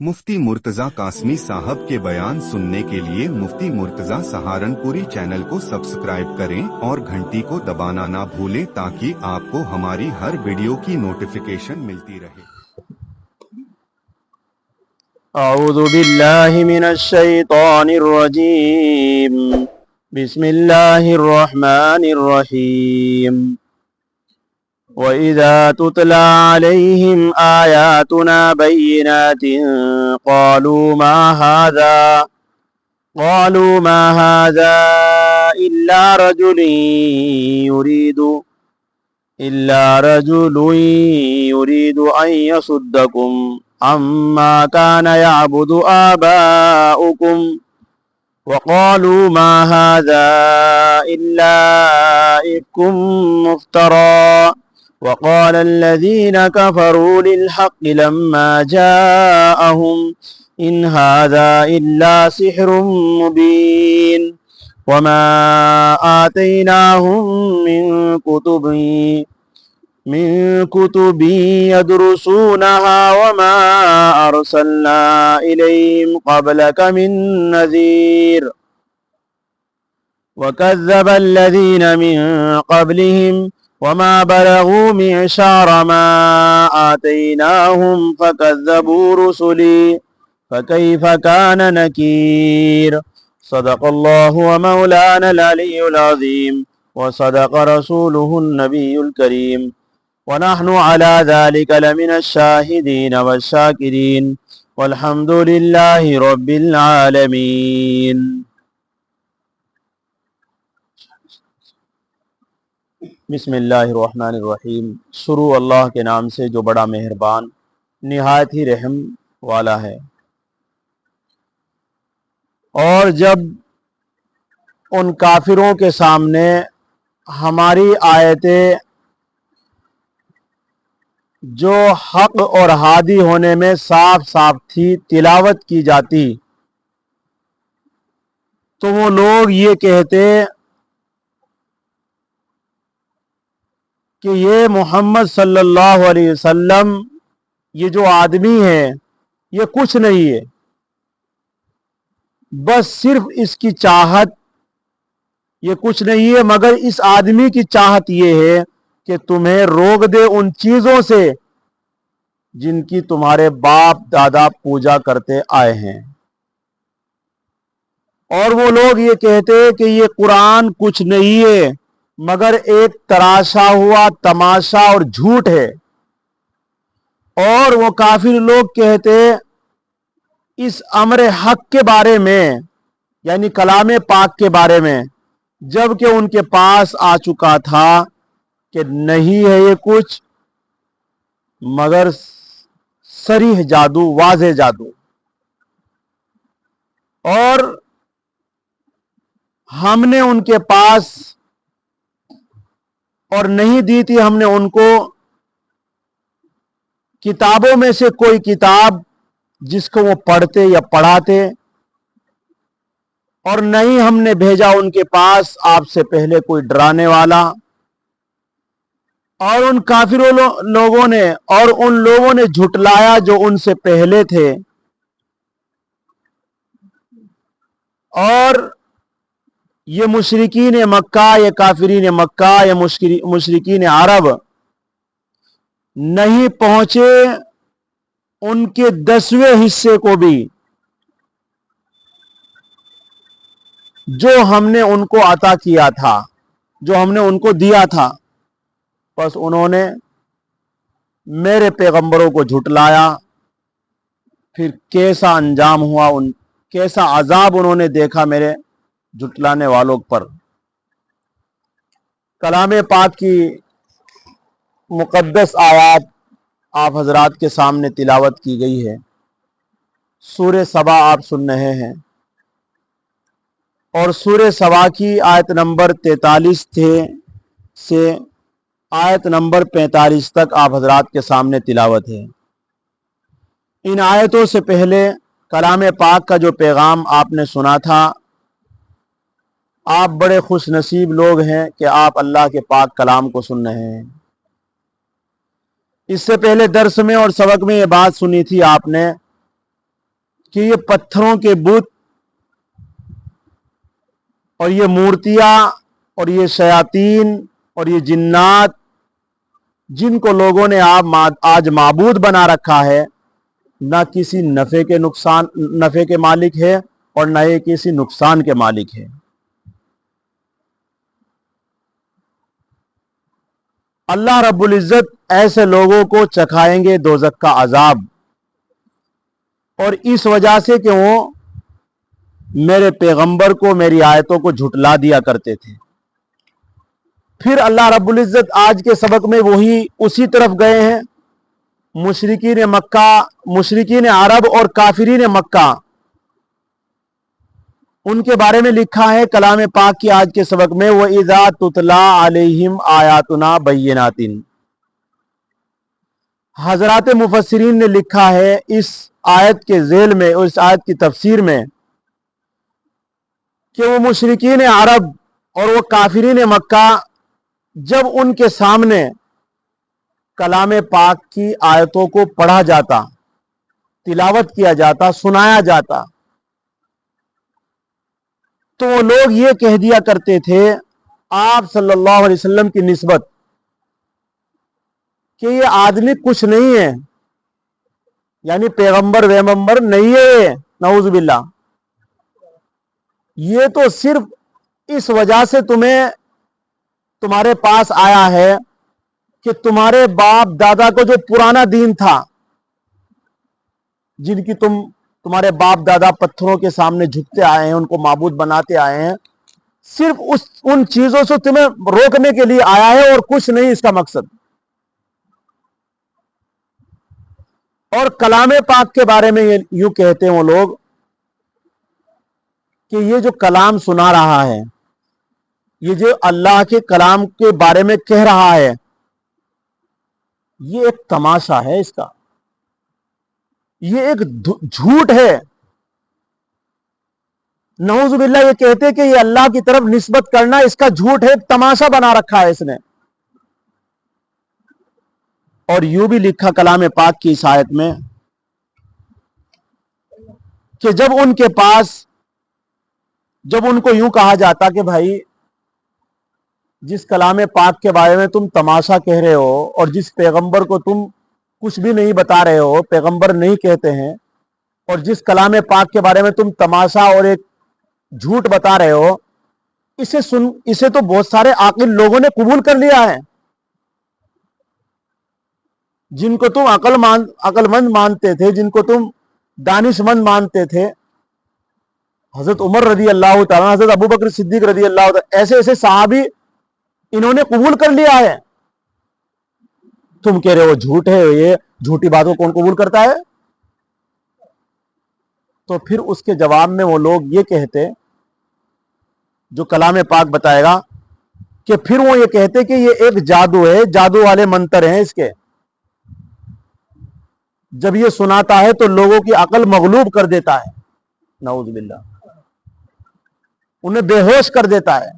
मुफ्ती मुर्तजा कासमी साहब के बयान सुनने के लिए मुफ्ती मुर्तजा सहारनपुरी चैनल को सब्सक्राइब करें और घंटी को दबाना ना भूलें ताकि आपको हमारी हर वीडियो की नोटिफिकेशन मिलती रहे। أعوذ بالله من الشيطان الرجيم بسم الله الرحمن الرحيم وإذا تتلى عليهم آياتنا بينات قالوا ما هذا إلا رجل يريد أن يصدكم عما كان يعبد آباؤكم وقالوا ما هذا إلا إفك مفترى وقال الذين كفروا للحق لما جاءهم إن هذا إلا سحر مبين وما آتيناهم من كتب يدرسونها وما أرسلنا إليهم قبلك من نذير وكذب الذين من قبلهم وما بلغوا معشار ما آتيناهم فكذبوا رسلي فكيف كان نكير صدق الله ومولانا العلي العظيم وصدق رسوله النبي الكريم ونحن على ذلك لمن الشاهدين والشاكرين والحمد لله رب العالمين۔ بسم اللہ الرحمن الرحیم، شروع اللہ کے نام سے جو بڑا مہربان نہایت ہی رحم والا ہے۔ اور جب ان کافروں کے سامنے ہماری آیتیں جو حق اور ہادی ہونے میں صاف صاف تھی تلاوت کی جاتی تو وہ لوگ یہ کہتے کہ یہ محمد صلی اللہ علیہ وسلم یہ جو آدمی ہے یہ کچھ نہیں ہے، بس صرف اس کی چاہت یہ کچھ نہیں ہے مگر اس آدمی کی چاہت یہ ہے کہ تمہیں روک دے ان چیزوں سے جن کی تمہارے باپ دادا پوجا کرتے آئے ہیں۔ اور وہ لوگ یہ کہتے کہ یہ قرآن کچھ نہیں ہے مگر ایک تراشا ہوا تماشا اور جھوٹ ہے۔ اور وہ کافر لوگ کہتے اس امر حق کے بارے میں یعنی کلام پاک کے بارے میں، جبکہ ان کے پاس آ چکا تھا کہ نہیں ہے یہ کچھ مگر صریح جادو، واضح جادو، اور ہم نے ان کے پاس اور نہیں دی تھی ہم نے ان کو کتابوں میں سے کوئی کتاب جس کو وہ پڑھتے یا پڑھاتے، اور نہیں ہم نے بھیجا ان کے پاس آپ سے پہلے کوئی ڈرانے والا۔ اور ان کافروں لوگوں نے اور ان لوگوں نے جھٹلایا جو ان سے پہلے تھے، اور یہ مشرکین مکہ یا کافرین مکہ یا مشرکین عرب نہیں پہنچے ان کے 10ویں حصے کو بھی جو ہم نے ان کو عطا کیا تھا، جو ہم نے ان کو دیا تھا، بس انہوں نے میرے پیغمبروں کو جھٹلایا۔ پھر کیسا انجام ہوا، کیسا عذاب انہوں نے دیکھا میرے جھٹلانے والوں پر۔ کلام پاک کی مقدس آیات آپ حضرات کے سامنے تلاوت کی گئی ہے۔ سورہ سبا آپ سن رہے ہیں، اور سورہ سبا کی آیت نمبر 43 سے آیت نمبر 45 تک آپ حضرات کے سامنے تلاوت ہے۔ ان آیتوں سے پہلے کلام پاک کا جو پیغام آپ نے سنا تھا، آپ بڑے خوش نصیب لوگ ہیں کہ آپ اللہ کے پاک کلام کو سن رہے ہیں۔ اس سے پہلے درس میں اور سبق میں یہ بات سنی تھی آپ نے कि ये पत्थरों के बुत और ये मूर्तियां और ये शयातीन और ये जिन्नात जिनको लोगों ने आज माबूद बना रखा है, ना किसी नफे के मालिक है और ना ये किसी नुकसान के मालिक है। अल्लाह रब्बुल इज्जत ऐसे लोगों को चखाएंगे दोज़ख का अजाब, और इस वजह से कि वो मेरे पैगंबर को, मेरी आयतों को झुटला दिया करते थे। फिर अल्लाह रब्बुल इज्जत आज के सबक में वही उसी तरफ गए हैं। मुशरिकीन मक्का, मुशरिकीन अरब और काफिरीन मक्का, उनके बारे में लिखा है कलाम पाक की आज के सबक में, वो इज़ा तुतला अलैहिम आयातुना बय्यिनातिन। हजरात मुफस्सिरीन ने लिखा है इस आयत के ज़ेल में और इस आयत की तफसीर में कि वो मुशरिकीन अरब और वो काफिरीन मक्का जब उनके सामने कलाम पाक की आयतों को पढ़ा जाता, तिलावत किया जाता, सुनाया जाता, तो वो लोग ये कह दिया करते थे आप सल्लल्लाहु अलैहि वसल्लम की निस्बत कि ये आदमी कुछ नहीं है, यानी पैगंबर वैगंबर नहीं है, नऊज़ बिल्लाह। ये तो सिर्फ इस वजह से तुम्हारे पास आया है कि तुम्हारे बाप दादा को जो पुराना दीन था, जिनकी तुम्हारे बाप दादा पत्थरों के सामने झुकते आए हैं, उनको माबूद बनाते आए हैं, सिर्फ उन चीजों से तुम्हें रोकने के लिए आया है और कुछ नहीं इसका मकसद। और कलाम पाक के बारे में यूं कहते हैं वो लोग कि ये जो कलाम सुना रहा है, ये जो अल्लाह के कलाम के बारे में कह रहा है, ये एक तमाशा है इसका, ये एक झूठ है। नऊज़ बिल्लाह ये कहते कि ये अल्लाह की तरफ निस्बत करना इसका झूठ है, तमाशा बना रखा है इसने। और यूं भी लिखा कलाम पाक की इस आयत में कि जब उनको यूं कहा जाता कि भाई जिस कलाम पाक के बारे में तुम तमाशा कह रहे हो और जिस पैगंबर को तुम कुछ भी नहीं बता रहे हो, पैगंबर नहीं कहते हैं, और जिस कलाम पाक के बारे में तुम तमाशा और एक झूठ बता रहे हो, इसे तो बहुत सारे आकिल लोगों ने कबूल कर लिया है, जिनको तुम अकलमंद मानते थे, जिनको तुम दानिशमंद मानते थे, हजरत उमर रजी अल्लाह तआला, हजरत अबू बकर सिद्दीक रजी अल्लाह तआला, ऐसे ऐसे सहाबी इन्होंने कबूल कर लिया है। तुम कह रहे हो झूठ है, ये झूठी बातों कौन कबूल करता है? तो फिर उसके जवाब में वो लोग ये कहते, जो कलाम पाक बताएगा, कि फिर वो ये कहते कि ये एक जादू है, जादू वाले मंत्र हैं इसके, जब ये सुनाता है तो लोगों की अकल मगलूब कर देता है, नऊज़ बिल्लाह, उन्हें बेहोश कर देता है,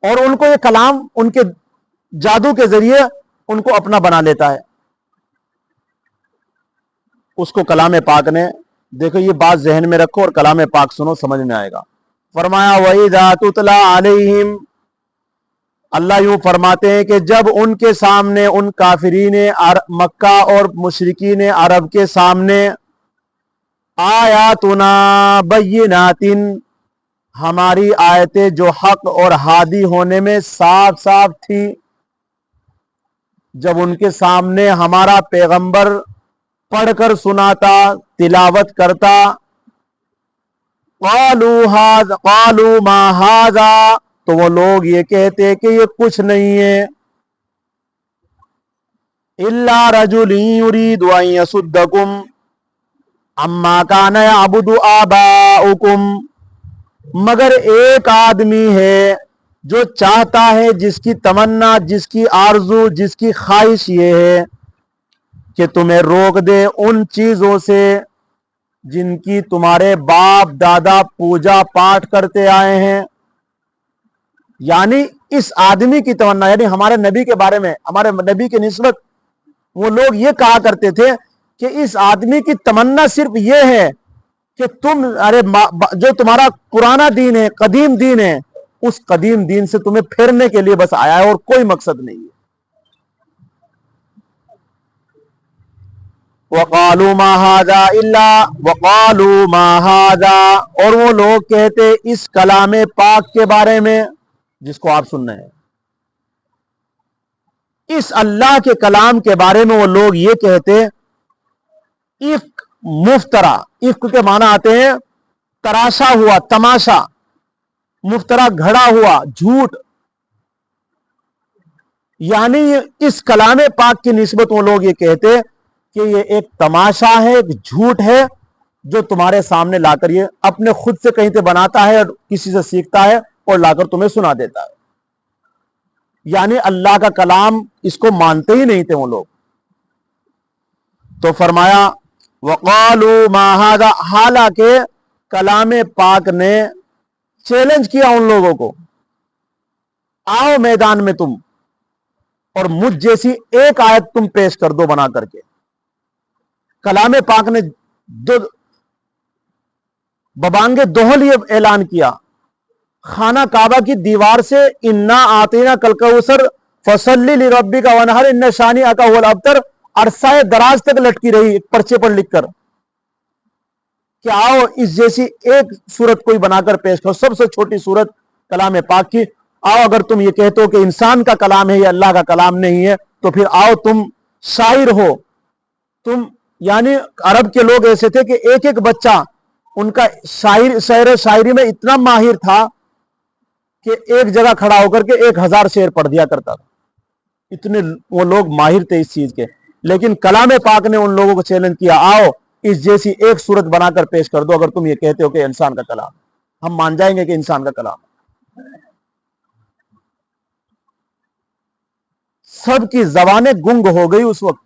और उनको ये कलाम उनके जादू के जरिए उनको अपना बना लेता है। उसको कलाम पाक ने, देखो ये बात जहन में रखो और कलाम पाक सुनो, समझ में आएगा। फरमाया वइज़ा तुतला अलैहिम, अल्लाह यूं फरमाते हैं कि जब उनके सामने, उन काफिरीन मक्का और मुशरिकीन अरब के सामने, आयातुना बय्यिनातिन, हमारी आयतें जो हक और हादी होने में साफ साफ थी, जब उनके सामने हमारा पैगंबर पढ़कर सुनाता, तिलावत करता, क़ालू मा हाज़ा, तो वो लोग ये कहते कि ये कुछ नहीं है, इल्ला रजुलन युरीदु अन यसुद्दकुम अम्मा काना यअबुदु आबाउकुम, मगर एक आदमी है जो चाहता है, जिसकी तमन्ना, जिसकी आरजू, जिसकी ख्वाहिश ये है कि तुम्हें रोक दे उन चीजों से जिनकी तुम्हारे बाप दादा पूजा पाठ करते आए हैं। यानी इस आदमी की तमन्ना, यानी हमारे नबी के बारे में, हमारे नबी की निस्बत वो लोग ये कहा करते थे کہ اس آدمی کی تمنا صرف یہ ہے کہ تم جو تمہارا پرانا دین ہے، قدیم دین ہے، اس قدیم دین سے تمہیں پھرنے کے لیے بس آیا ہے اور کوئی مقصد نہیں ہے۔ وَقَالُوا مَا هَذَا إِلَّا وَقَالُوا مَا هَذَا، اور وہ لوگ کہتے اس کلام پاک کے بارے میں جس کو آپ سن رہے ہیں، اس اللہ کے کلام کے بارے میں وہ لوگ یہ کہتے افک مفترا، افک کے معنی آتے ہیں تراشا ہوا، تماشا، مفترا گھڑا ہوا، جھوٹ، یعنی اس کلام پاک کی نسبت وہ لوگ یہ کہتے کہ یہ ایک تماشا ہے، ایک جھوٹ ہے جو تمہارے سامنے لا کر یہ اپنے خود سے کہیں سے بناتا ہے اور کسی سے سیکھتا ہے اور لا کر تمہیں سنا دیتا ہے، یعنی اللہ کا کلام اس کو مانتے ہی نہیں تھے وہ لوگ۔ تو فرمایا وَقَالُوا مَا هَذَا، حالانکہ کلام پاک نے چیلنج کیا ان لوگوں کو، آؤ میدان میں تم اور مجھ جیسی ایک آیت تم پیش کر دو بنا کر کے۔ کلام پاک نے ببانگ دوہل یہ اعلان کیا، خانہ کعبہ کی دیوار سے انا آتینا کل کوثر فصلی لربک وانحر ان شانئک هو الابتر عرصہ دراز تک لٹکی رہی ایک پرچے پر لکھ کر کہ آؤ اس جیسی ایک صورت کوئی بنا کر پیش کرو، سب سے چھوٹی صورت کلام پاک کی، آؤ اگر تم یہ کہتے ہو کہ انسان کا کلام ہے یہ اللہ کا کلام نہیں ہے تو پھر آؤ تم شاعر ہو، تم، یعنی عرب کے لوگ ایسے تھے کہ ایک ایک بچہ ان کا شعر و شاعری میں اتنا ماہر تھا کہ ایک جگہ کھڑا ہو کر کے 1000 شعر پڑھ دیا کرتا تھا، اتنے وہ لوگ ماہر تھے اس چیز کے۔ لیکن کلام پاک نے ان لوگوں کو چیلنج کیا، آؤ اس جیسی ایک صورت بنا کر پیش کر دو اگر تم یہ کہتے ہو کہ انسان کا کلام، ہم مان جائیں گے کہ انسان کا کلام۔ سب کی زبانیں گنگ ہو گئی اس وقت،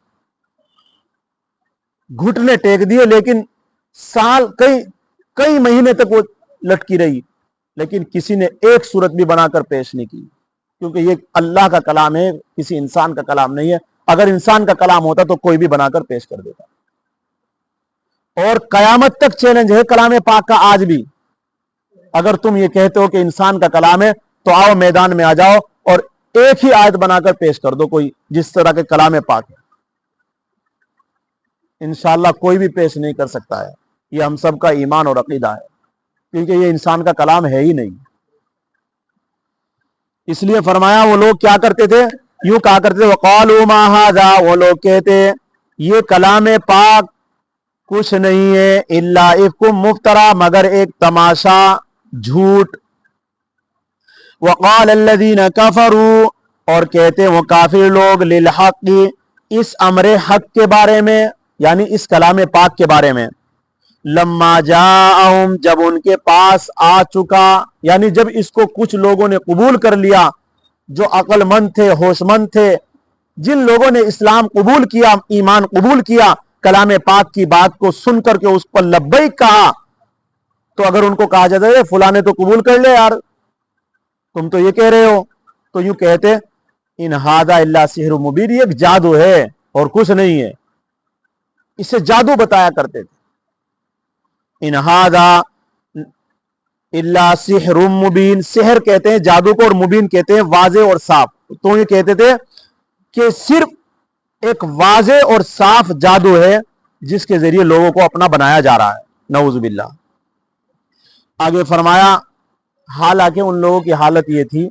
گھٹنے ٹیک دیے، لیکن سال کئی مہینے تک وہ لٹکی رہی، لیکن کسی نے ایک صورت بھی بنا کر پیش نہیں کی، کیونکہ یہ اللہ کا کلام ہے، کسی انسان کا کلام نہیں ہے۔ اگر انسان کا کلام ہوتا تو کوئی بھی بنا کر پیش کر دیتا۔ اور قیامت تک چیلنج ہے کلام پاک کا آج بھی، اگر تم یہ کہتے ہو کہ انسان کا کلام ہے تو آؤ میدان میں آ جاؤ اور ایک ہی آیت بنا کر پیش کر دو کوئی جس طرح کے کلام پاک ہے، انشاءاللہ کوئی بھی پیش نہیں کر سکتا ہے، یہ ہم سب کا ایمان اور عقیدہ ہے، کیونکہ یہ انسان کا کلام ہے ہی نہیں۔ اس لیے فرمایا وہ لوگ کیا کرتے تھے، یوں کہا کرتے تھے وَقَالُوا مَا هَذَا، وہ لوگ کہتے یہ کلام پاک کچھ نہیں ہے الا افک مفترا، مگر ایک تماشا، جھوٹ۔ وقال الذین کفروا، اور کہتے وہ کافر لوگ للحق، اس امر حق کے بارے میں، یعنی اس کلام پاک کے بارے میں، لما جاءہم، جب ان کے پاس آ چکا، یعنی جب اس کو کچھ لوگوں نے قبول کر لیا جو عقل مند تھے، ہوش مند تھے، جن لوگوں نے اسلام قبول کیا، ایمان قبول کیا، کلام پاک کی بات کو سن کر کے اس پر لبیک کہا، تو اگر ان کو کہا جاتا ہے فلاں نے تو قبول کر لے یار، تم تو یہ کہہ رہے ہو، تو یوں کہتے ان ھذا الا سحر مبین، یہ ایک جادو ہے اور کچھ نہیں ہے، اسے جادو بتایا کرتے تھے۔ ان ھذا الا سحر مبین، سحر کہتے ہیں جادو کو اور مبین کہتے ہیں واضح اور صاف، تو یہ کہتے تھے کہ صرف ایک واضح اور صاف جادو ہے جس کے ذریعے لوگوں کو اپنا بنایا جا رہا ہے، نعوذ باللہ۔ آگے فرمایا حالانکہ ان لوگوں کی حالت یہ تھی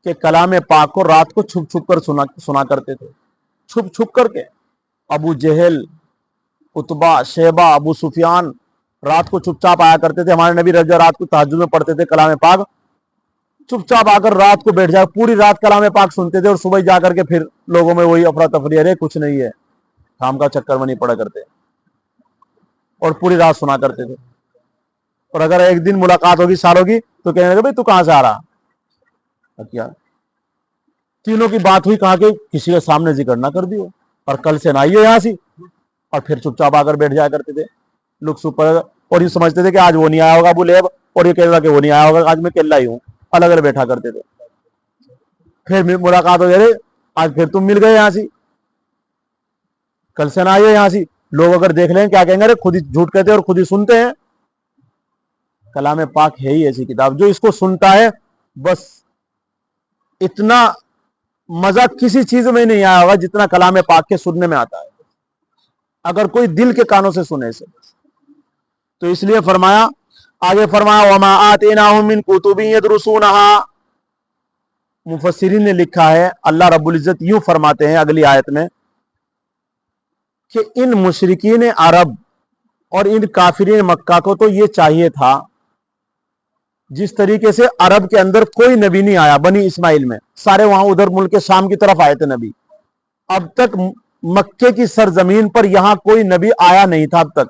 کہ کلام پاک کو رات کو چھپ چھپ کر سنا کرتے تھے، چھپ چھپ کر کے۔ ابو جہل، عتبہ، شیبہ، ابو سفیان رات کو چپ چاپ آیا کرتے تھے، ہمارے نبی رضا رات کو تہجد میں پڑھتے تھے کلام پاک، چپ چاپ آ کر رات کو بیٹھ جائے، پوری رات کلام پاک سنتے تھے اور صبح جا کر کے پھر لوگوں میں وہی افراتفری، ارے کچھ نہیں ہے، کام کا چکر میں نہیں پڑا کرتے، اور پوری رات سنا کرتے تھے۔ اور اگر ایک دن ملاقات ہوگی، سال ہوگی، تو کہنے لگے بھائی تو کہاں سے آ رہا، کیا تینوں کی بات ہوئی، کہا کہ کسی کے سامنے ذکر نہ کر دیو اور کل سے نہ آئیے یہاں سے، اور پھر چپ چاپ آ کر بیٹھ جایا کرتے تھے لوگ سپر، اور یہ سمجھتے تھے کہ آج وہ نہیں آیا ہوگا ابو لہب، اور یہ کہہ رہا کہ وہ نہیں آیا ہوگا، آج میں کلا ہی ہوں، الگ الگ بیٹھا کرتے تھے۔ پھر ملاقات ہو جائے، آج پھر تم مل گئے یہاں سے، کل سے نہ آئیے یہاں سے، लोग अगर देख लें क्या कहेंगे, अरे खुद ही झूठ कहते हैं और खुद ही सुनते हैं। कलाम पाक है ही ऐसी किताब जो इसको सुनता है बस इतना मजा किसी चीज में नहीं आया होगा जितना कलाम पाक के सुनने में आता है, अगर कोई दिल के कानों से सुने से। तो इसलिए फरमाया, आगे फरमाया वमा आतेनाहुम मिन कुतुबिन यदरुसूनहा। मुफस्सिरीन ने लिखा है, अल्लाह रब्बुल इज्जत यूं फरमाते हैं अगली आयत में कि इन मुशरिकीन अरब और इन काफिरीन मक्का को तो ये चाहिए था, जिस तरीके से अरब के अंदर कोई नबी नहीं आया बनी इस्माइल में, सारे वहां उधर मुल्क शाम की तरफ आए थे नबी, अब तक मक्के की सरजमीन पर यहां कोई नबी आया नहीं था अब तक।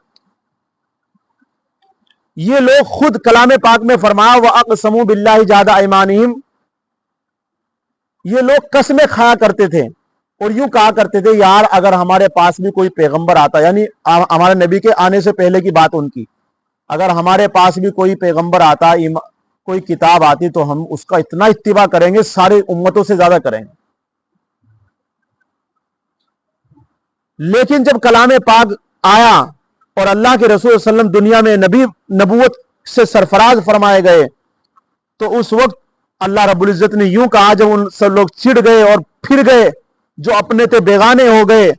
ये लोग खुद कलाम पाक में फरमाया व अक़समू बिल्लाहि जादा ऐमानिहिम, ये लोग कसमें खाया करते थे और यूं कहा करते थे यार अगर हमारे पास भी कोई पैगंबर आता, यानी हमारे नबी के आने से पहले की बात उनकी, अगर हमारे पास भी कोई पैगंबर आता, कोई किताब आती तो हम उसका इतना इत्तिबा करेंगे, सारी उम्मतों से ज्यादा करेंगे। लेकिन जब कलाम पाक आया और अल्लाह के रसूल सल्लल्लाहु अलैहि वसल्लम दुनिया में नबी नबूवत से सरफराज फरमाए गए, तो उस वक्त अल्लाह रब्बुल इज्जत ने यूं कहा, जब उन सब लोग चिढ़ गए और फिर गए, जो अपने थे बेगाने हो गए,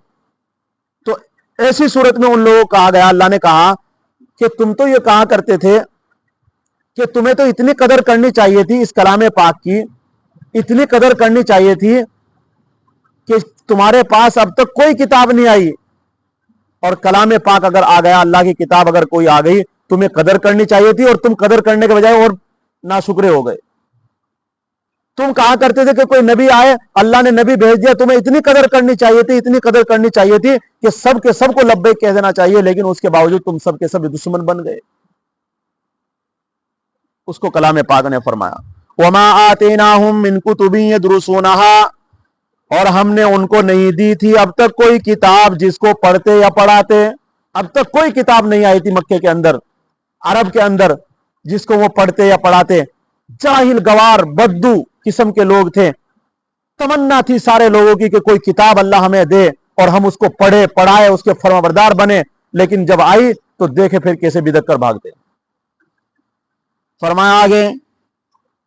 तो ऐसी सूरत में उन लोगों को कहा गया, अल्लाह ने कहा कि तुम तो ये कहा करते थे कि तुम्हें तो इतनी कदर करनी चाहिए थी इस कलाम पाक की, इतनी कदर करनी चाहिए थी कि तुम्हारे पास अब तक कोई किताब नहीं आई और कलाम पाक अगर आ गया, अल्लाह की किताब अगर कोई आ गई, तुम्हें कदर करनी चाहिए थी और तुम कदर करने के बजाय और नाशुक्रे हो गए। तुम कहा करते थे कि कोई नबी आए, अल्लाह ने नबी भेज दिया, तुम्हें इतनी कदर करनी चाहिए थी, इतनी कदर करनी चाहिए थी कि सब के सबको लब्बैक कह देना चाहिए, लेकिन उसके बावजूद तुम सब के सब दुश्मन बन गए। उसको कलाम पाक ने फरमाया वमा आतेनाहुम मिन कुतुबिन यदरुसूनहा, और हमने उनको नहीं दी थी अब तक कोई किताब जिसको पढ़ते या पढ़ाते। अब तक कोई किताब नहीं आई थी मक्के के अंदर, अरब के अंदर, जिसको वो पढ़ते या पढ़ाते। जाहिल गवार बद्दू किस्म के लोग थे, तमन्ना थी सारे लोगों की कि कोई किताब अल्लाह हमें दे और हम उसको पढ़े पढ़ाए, उसके फरमाबरदार बने, लेकिन जब आई तो देखे फिर कैसे बिदक कर भागते। फरमाया आगे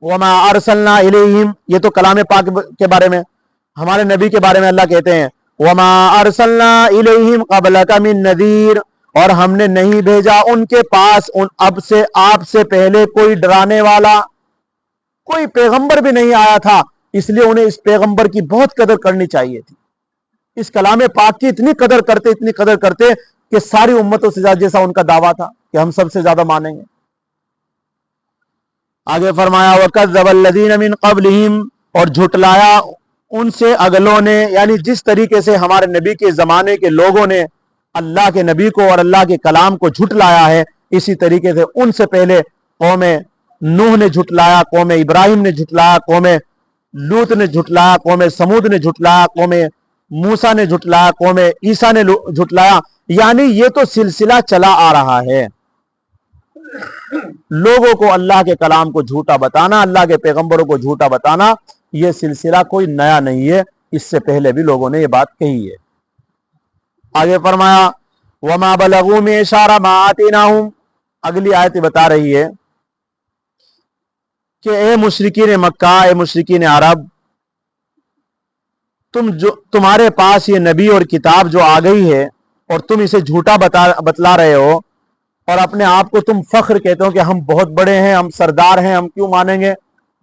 वमा अरसलना इलैहिम, ये तो कलाम पाक के बारे में, हमारे नबी के बारे में अल्लाह कहते हैं वमा अरसलना इलैहिम क़ब्लका मिन नज़ीर, और हमने नहीं भेजा उनके पास अब से आपसे पहले कोई डराने वाला, कोई पैगंबर भी नहीं आया था, इसलिए उन्हें इस पैगंबर की बहुत कदर करनी चाहिए थी। इस कलाम पाक की इतनी कदर करते, इतनी कदर करते कि सारी उम्मतों से ज्यादा, जैसा उनका दावा था कि हम सबसे ज्यादा मानेंगे। आगे फरमाया वकज़्ज़बल्लज़ीन मिन क़ब्लिहिम, और झुटलाया उनसे अगलों ने, यानी जिस तरीके से हमारे नबी के जमाने के लोगों ने अल्लाह के नबी को और अल्लाह के कलाम को झुटलाया है, इसी तरीके से उनसे पहले कौम नूह ने झुटलाया, कौम इब्राहिम ने झुटलाया, कौम लूत ने झुटलाया, कौम समूद ने झुटलाया, कौम मूसा ने झुटलाया, कौम ईसा ने झुटलाया। यानी ये तो सिलसिला चला आ रहा है, लोगों को अल्लाह के कलाम को झूठा बताना, अल्लाह के पैगंबरों को झूठा बताना, यह सिलसिला कोई नया नहीं है, इससे पहले भी लोगों ने यह बात कही है। आगे फरमाया वमा बलगू में इशारा मा आतीनाहुम, अगली आयत बता रही है कि ए मुशरिकीन मक्का, ए मुशरिकीन अरब, तुम्हारे पास ये नबी और किताब जो आ गई है और तुम इसे झूठा बतला रहे हो और अपने आप को तुम फख्र कहते हो कि हम बहुत बड़े हैं, हम सरदार हैं, हम क्यों मानेंगे।